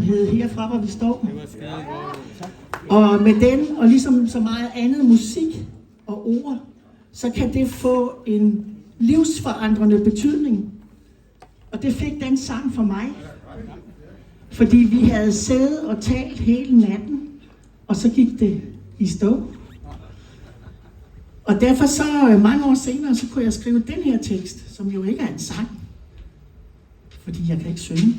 opmærksomhed herfra, hvor vi står. Og med den, og ligesom så meget andet musik og ord, så kan det få en livsforandrende betydning. Og det fik den sang for mig. Fordi vi havde siddet og talt hele natten, og så gik det i stå. Og derfor så mange år senere, så kunne jeg skrive den her tekst, som jo ikke er en sang. Fordi jeg kan ikke synge.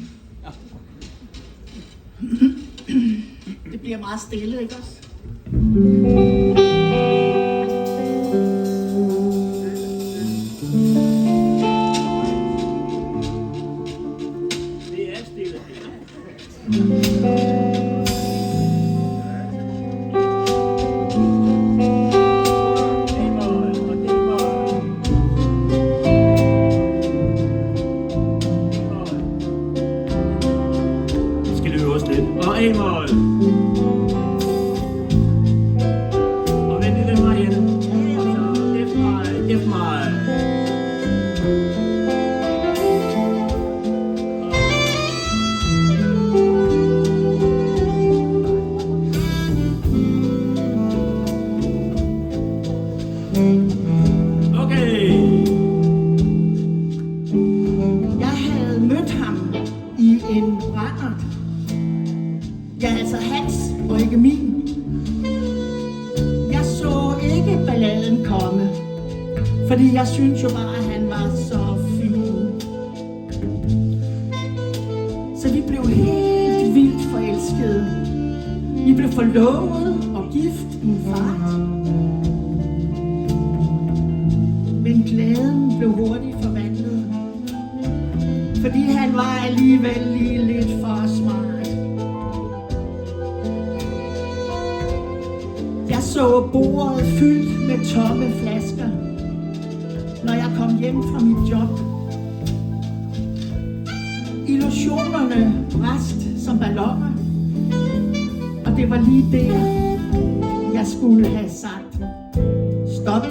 Det bliver meget stille, ikke også? Det er stille. Og A-mål. Og vend det den vej hen. F-mål. Okay. Jeg havde mødt ham i en brændert. Ja, altså hans, og ikke min. Jeg så ikke balladen komme, fordi jeg synes jo bare, at han var så fin. Så vi blev helt vildt forelskede. Vi blev forlovet og gift i en fart. Men glæden blev hurtigt forvandlet, fordi han var alligevel lige lidt for smart. Jeg så bordet fyldt med tomme flasker, når jeg kom hjem fra mit job. Illusionerne brast som balloner, og det var lige der, jeg skulle have sagt stop.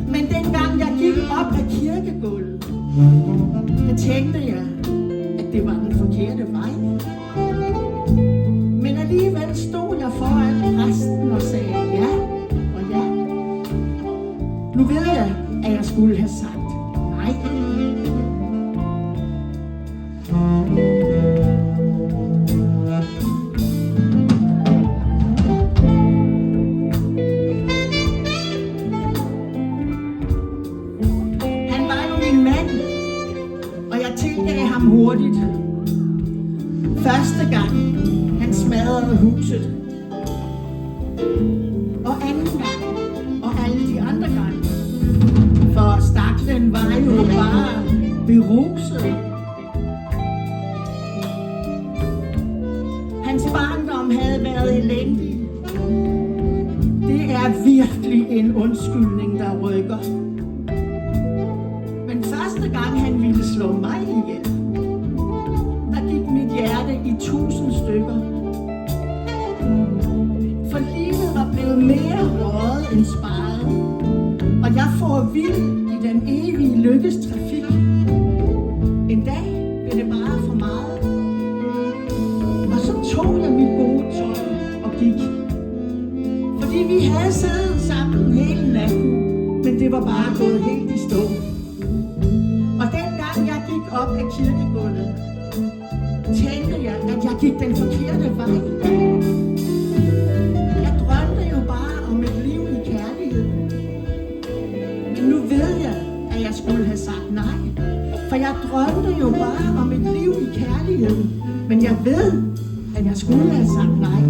Men dengang jeg gik op ad kirkegulvet, der tænkte jeg, at det var den forkerte vej. Men alligevel stod jeg foran præsten og sagde ja og ja. Nu ved jeg, at jeg skulle have sagt nej. Han var jo min mand, og jeg tilgav ham hurtigt. Første gang han smadrede huset, og anden gang, og alle de andre gange, for staklen var jo bare beruset. Hans barndom havde været elendig. Det er virkelig en undskyldning, der rykker. Men første gang han ville slå mig ihjel, der gik mit hjerte i 1000 stykker. For livet var blevet mere røget end sparet, og jeg får vild i den evige lykkes trafik. En dag blev det bare for meget, og så tog jeg mit gode tøj og gik. Fordi vi havde siddet sammen hele natten, men det var bare gået helt i stå. Og dengang jeg gik op ad kirkegulvet, tænkte jeg, at jeg gik den forkerte vej. Jeg drømte jo bare om et liv i kærlighed. Men nu ved jeg, at jeg skulle have sagt nej. For jeg drømte jo bare om et liv i kærlighed. Men jeg ved, at jeg skulle have sagt nej.